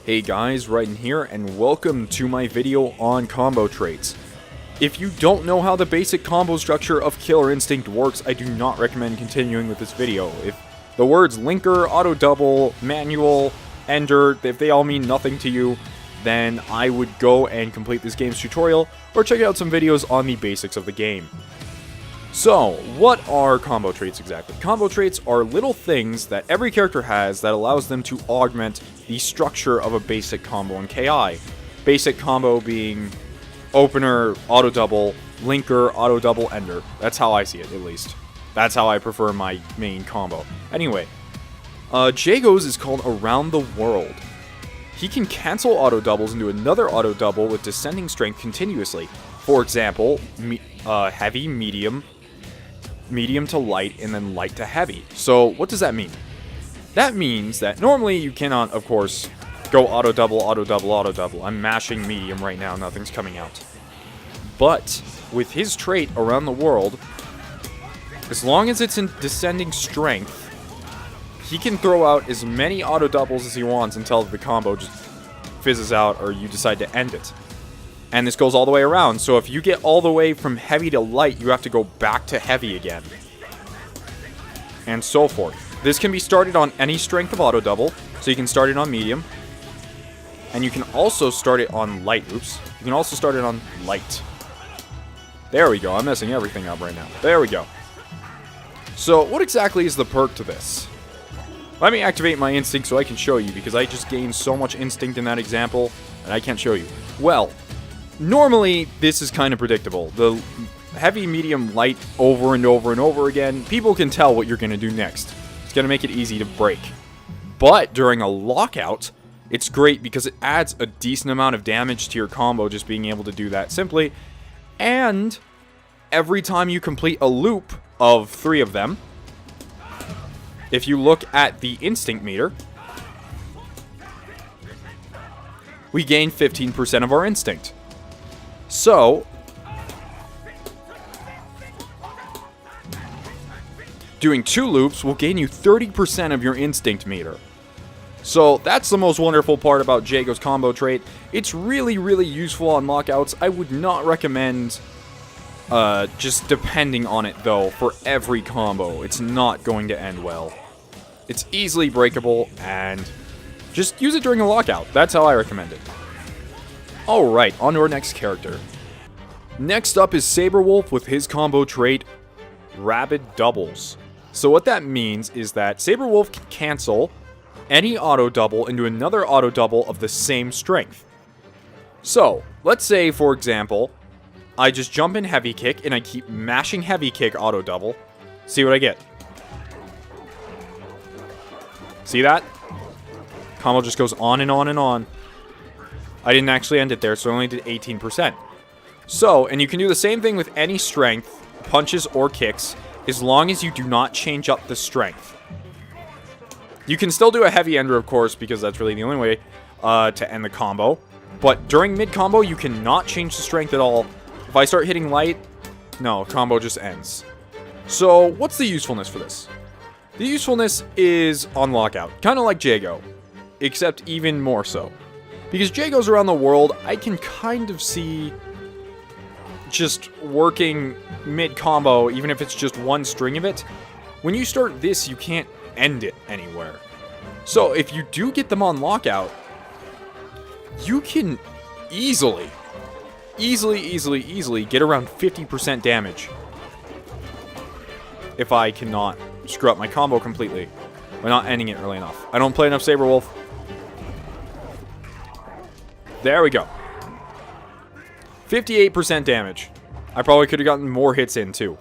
Hey guys, Ryden here, and welcome to my video on combo traits. If you don't know how the basic combo structure of Killer Instinct works, I do not recommend continuing with this video. If the words linker, auto double, manual, ender, if they all mean nothing to you, then I would go and complete this game's tutorial, or check out some videos on the basics of the game. So, what are combo traits exactly? Combo traits are little things that every character has that allows them to augment the structure of a basic combo in KI. Basic combo being opener, auto double, linker, auto double, ender. That's how I see it, at least. That's how I prefer my main combo. Anyway, Jago's is called Around the World. He can cancel auto doubles into another auto double with descending strength continuously. For example, heavy, medium to light, and then light to heavy. So what does that mean? That means that normally you cannot, of course, go auto double, auto double, auto double. I'm mashing medium right now, nothing's coming out. But with his trait Around the World, as long as it's in descending strength, he can throw out as many auto doubles as he wants until the combo just fizzes out or you decide to end it. And this goes all the way around, so if you get all the way from heavy to light, you have to go back to heavy again. And so forth. This can be started on any strength of auto double, so you can start it on medium. And you can also start it on light. Oops. You can also start it on light. There we go, I'm messing everything up right now. There we go. So, what exactly is the perk to this? Let me activate my instinct so I can show you, because I just gained so much instinct in that example, and I can't show you. Well, normally, this is kind of predictable. The heavy, medium, light over and over and over again, people can tell what you're going to do next. It's going to make it easy to break. But during a lockout, it's great because it adds a decent amount of damage to your combo just being able to do that simply. And every time you complete a loop of 3 of them, if you look at the instinct meter, we gain 15% of our instinct. So, doing 2 loops will gain you 30% of your instinct meter. So, that's the most wonderful part about Jago's combo trait. It's really, really useful on lockouts. I would not recommend just depending on it, though, for every combo. It's not going to end well. It's easily breakable, and just use it during a lockout. That's how I recommend it. Alright, on to our next character. Next up is Saberwolf with his combo trait, Rapid Doubles. So what that means is that Saberwolf can cancel any auto double into another auto double of the same strength. So, let's say, for example, I just jump in heavy kick and I keep mashing heavy kick auto double. See what I get. See that? Combo just goes on and on and on. I didn't actually end it there, so I only did 18%. So, and you can do the same thing with any strength, punches or kicks, as long as you do not change up the strength. You can still do a heavy ender, of course, because that's really the only way to end the combo. But during mid-combo, you cannot change the strength at all. If I start hitting light, no, combo just ends. So, what's the usefulness for this? The usefulness is on lockout, kind of like Jago, except even more so. Because Jago's Around the World, I can kind of see just working mid-combo, even if it's just one string of it. When you start this, you can't end it anywhere. So if you do get them on lockout, you can easily get around 50% damage. If I cannot screw up my combo completely by not ending it early enough. I don't play enough Saberwolf. There we go. 58% damage. I probably could have gotten more hits in, too.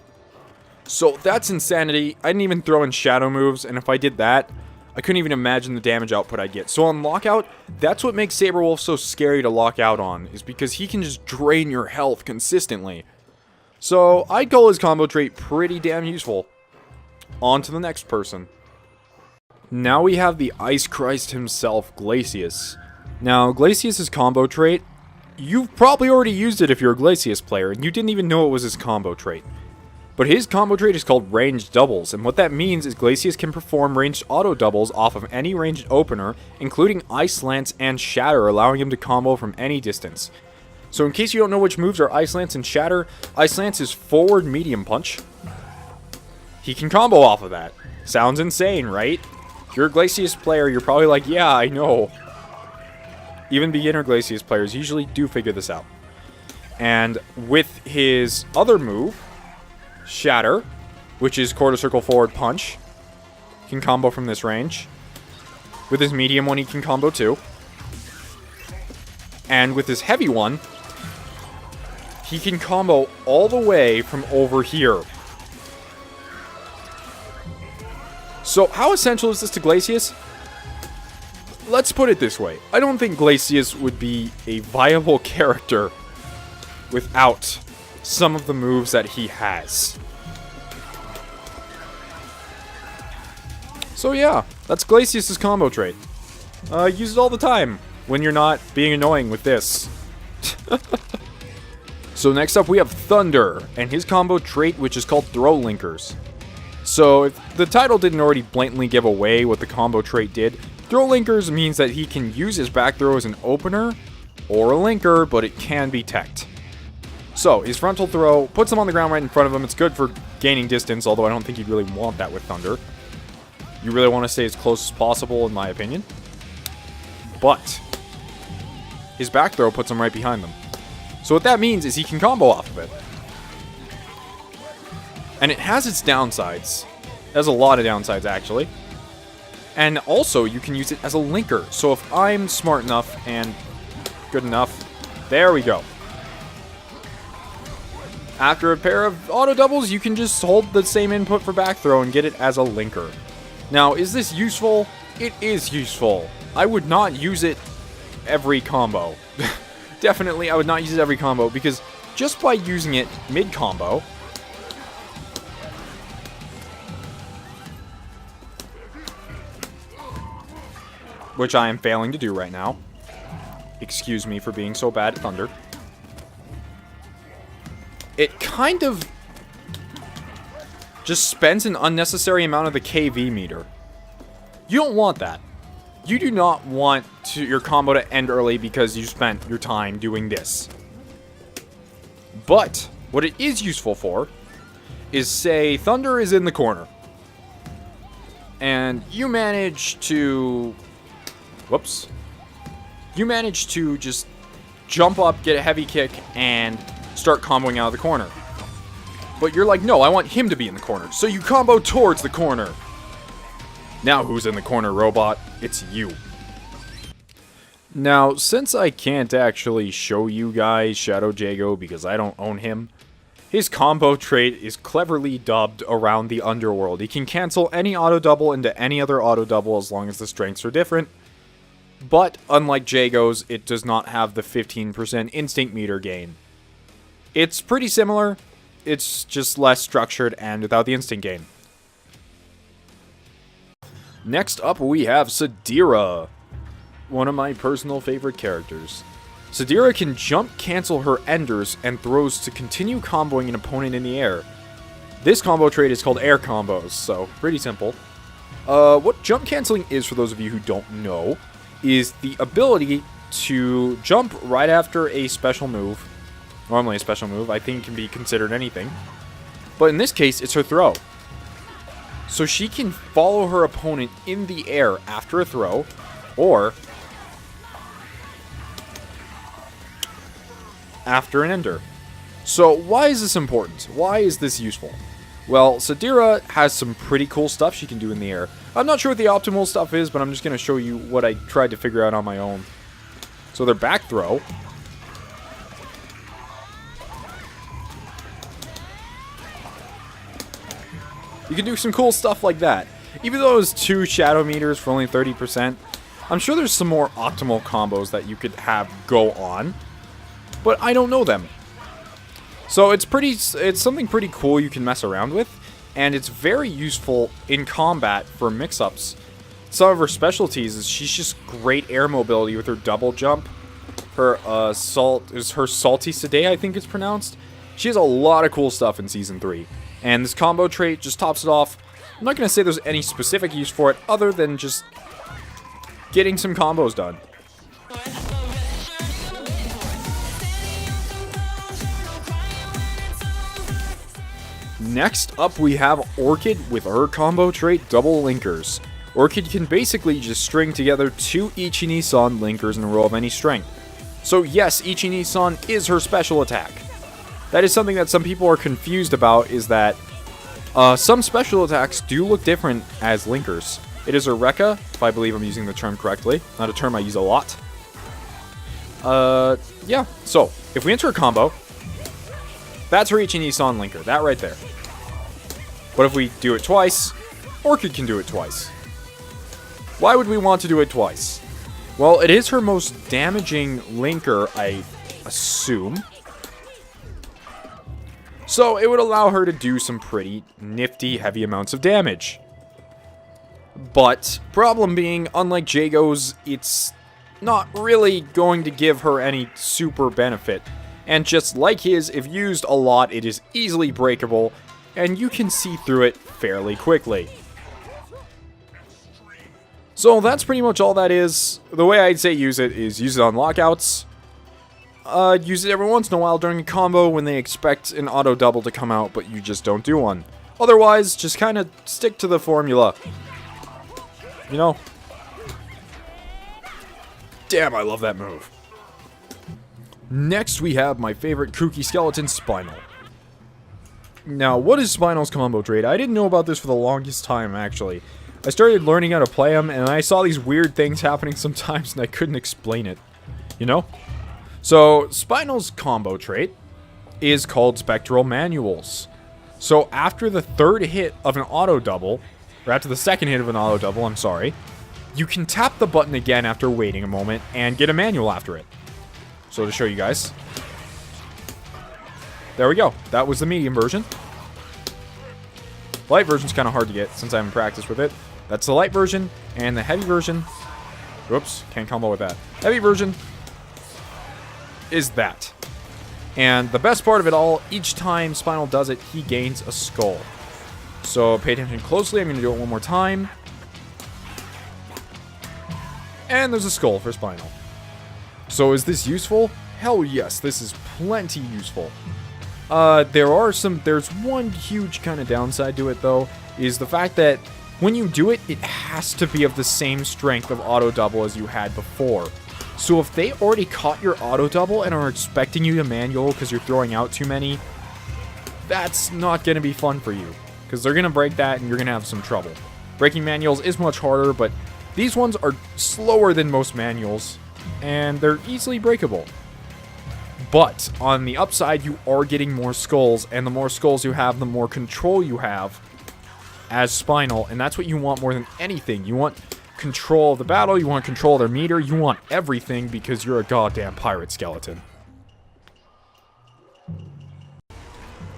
So, that's insanity. I didn't even throw in shadow moves, and if I did that, I couldn't even imagine the damage output I'd get. So, on lockout, that's what makes Saberwolf so scary to lock out on, is because he can just drain your health consistently. So, I'd call his combo trait pretty damn useful. On to the next person. Now we have the Ice Christ himself, Glacius. Now, Glacius' combo trait, you've probably already used it if you're a Glacius player, and you didn't even know it was his combo trait. But his combo trait is called ranged doubles, and what that means is Glacius can perform ranged auto doubles off of any ranged opener, including Ice Lance and Shatter, allowing him to combo from any distance. So in case you don't know which moves are Ice Lance and Shatter, Ice Lance is forward medium punch. He can combo off of that. Sounds insane, right? If you're a Glacius player, you're probably like, yeah, I know. Even beginner Glacius players usually do figure this out. And with his other move, Shatter, which is quarter circle forward punch, can combo from this range. With his medium one, he can combo too. And with his heavy one, he can combo all the way from over here. So how essential is this to Glacius? Let's put it this way. I don't think Glacius would be a viable character without some of the moves that he has. So yeah, that's Glacius' combo trait. Use it all the time when you're not being annoying with this. So next up we have Thunder, and his combo trait, which is called Throw Linkers. So if the title didn't already blatantly give away what the combo trait did, Throw Linkers means that he can use his back throw as an opener or a linker, but it can be teched. So his frontal throw puts him on the ground right in front of him. It's good for gaining distance, although I don't think you'd really want that with Thunder. You really want to stay as close as possible, in my opinion. But his back throw puts him right behind them. So what that means is he can combo off of it. And it has its downsides. It has a lot of downsides, actually. And also, you can use it as a linker. So if I'm smart enough and good enough, there we go. After a pair of auto doubles, you can just hold the same input for back throw and get it as a linker. Now, is this useful? It is useful. I would not use it every combo. Definitely, I would not use it every combo, because just by using it mid-combo, which I am failing to do right now. Excuse me for being so bad at Thunder. It kind of just spends an unnecessary amount of the KV meter. You don't want that. You do not want your combo to end early because you spent your time doing this. But what it is useful for is, say, Thunder is in the corner, and you manage to... Whoops. You manage to just jump up, get a heavy kick, and start comboing out of the corner. But you're like, no, I want him to be in the corner. So you combo towards the corner. Now who's in the corner, robot? It's you. Now, since I can't actually show you guys Shadow Jago because I don't own him, his combo trait is cleverly dubbed Around the Underworld. He can cancel any auto double into any other auto double as long as the strengths are different. But, unlike Jago's, it does not have the 15% instinct meter gain. It's pretty similar, it's just less structured and without the instinct gain. Next up we have Samira, one of my personal favorite characters. Samira can jump cancel her enders and throws to continue comboing an opponent in the air. This combo trait is called air combos, so pretty simple. What jump canceling is, for those of you who don't know, is the ability to jump right after a special move. Normally a special move, I think it can be considered anything. But in this case, it's her throw. So she can follow her opponent in the air after a throw, or after an ender. So why is this important? Why is this useful? Well, Samira has some pretty cool stuff she can do in the air. I'm not sure what the optimal stuff is, but I'm just going to show you what I tried to figure out on my own. So their back throw. You can do some cool stuff like that. Even though it was 2 shadow meters for only 30%, I'm sure there's some more optimal combos that you could have go on, but I don't know them. So it's something pretty cool you can mess around with, and it's very useful in combat for mix-ups. Some of her specialties is she's just great air mobility with her double jump. Her Salty Sade, I think it's pronounced. She has a lot of cool stuff in Season 3. And this combo trait just tops it off. I'm not going to say there's any specific use for it other than just getting some combos done. Next up, we have Orchid with her combo trait, Double Linkers. Orchid can basically just string together 2 Ichi-ni-san linkers in a row of any strength. So yes, Ichi-ni-san is her special attack. That is something that some people are confused about, is that some special attacks do look different as linkers. It is a Rekka, if I believe I'm using the term correctly. Not a term I use a lot. Yeah, so if we enter a combo, that's her Ichi-ni-san linker, that right there. But if we do it twice, Orchid can do it twice. Why would we want to do it twice? Well, it is her most damaging linker, I assume. So it would allow her to do some pretty nifty, heavy amounts of damage. But, problem being, unlike Jago's, it's not really going to give her any super benefit. And just like his, if used a lot, it is easily breakable, and you can see through it fairly quickly. So that's pretty much all that is. The way I'd say use it is use it on lockouts. Use it every once in a while during a combo when they expect an auto double to come out, but you just don't do one. Otherwise, just kind of stick to the formula. You know? Damn, I love that move. Next, we have my favorite kooky skeleton, Spinal. Now, what is Spinal's combo trait? I didn't know about this for the longest time, actually. I started learning how to play him, and I saw these weird things happening sometimes, and I couldn't explain it. You know? So, Spinal's combo trait is called Spectral Manuals. So, after the third hit of an auto double, or after the second hit of an auto double, I'm sorry, you can tap the button again after waiting a moment, and get a manual after it. So, to show you guys. There we go. That was the medium version. Light version's kind of hard to get since I haven't practiced with it. That's the light version, and the heavy version... Whoops, can't combo with that. Heavy version is that. And the best part of it all, each time Spinal does it, he gains a skull. So pay attention closely. I'm going to do it one more time. And there's a skull for Spinal. So is this useful? Hell yes, this is plenty useful. There's one huge kind of downside to it though, is the fact that when you do it, it has to be of the same strength of auto double as you had before. So if they already caught your auto double and are expecting you to manual because you're throwing out too many, that's not going to be fun for you, because they're going to break that and you're going to have some trouble. Breaking manuals is much harder, but these ones are slower than most manuals, and they're easily breakable. But on the upside, you are getting more skulls, and the more skulls you have, the more control you have as Spinal, and that's what you want more than anything. You want control of the battle, you want control of their meter, you want everything because you're a goddamn pirate skeleton.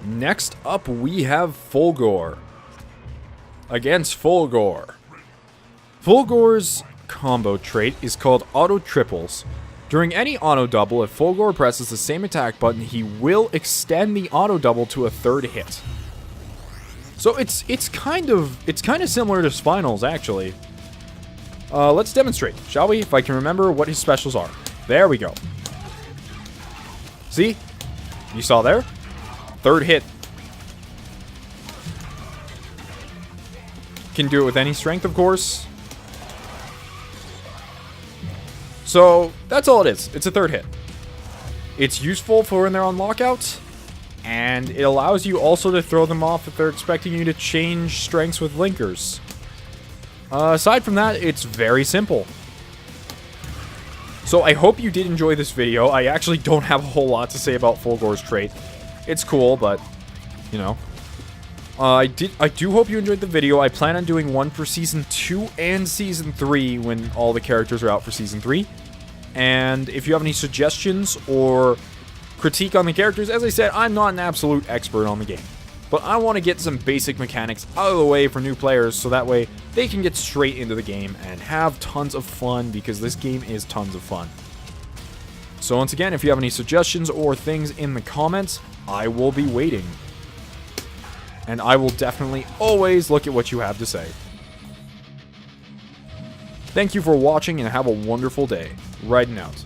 Next up, we have Gore. Against Gore. Gore's combo trait is called Auto Triples. During any auto double, if Gore presses the same attack button, he will extend the auto double to a third hit. So it's kind of similar to Spinal's actually. Let's demonstrate, shall we? If I can remember what his specials are. There we go. See? You saw there? Third hit. Can do it with any strength, of course. So, that's all it is. It's a third hit. It's useful for when they're on lockout, and it allows you also to throw them off if they're expecting you to change strengths with linkers. Aside from that, it's very simple. So I hope you did enjoy this video. I actually don't have a whole lot to say about Gore's trait. It's cool, but, you know. I do hope you enjoyed the video. I plan on doing one for Season 2 and Season 3 when all the characters are out for Season 3. And if you have any suggestions or critique on the characters, as I said, I'm not an absolute expert on the game. But I want to get some basic mechanics out of the way for new players so that way they can get straight into the game and have tons of fun, because this game is tons of fun. So once again, if you have any suggestions or things in the comments, I will be waiting. and I will definitely always look at what you have to say. Thank you for watching and have a wonderful day. Riding out.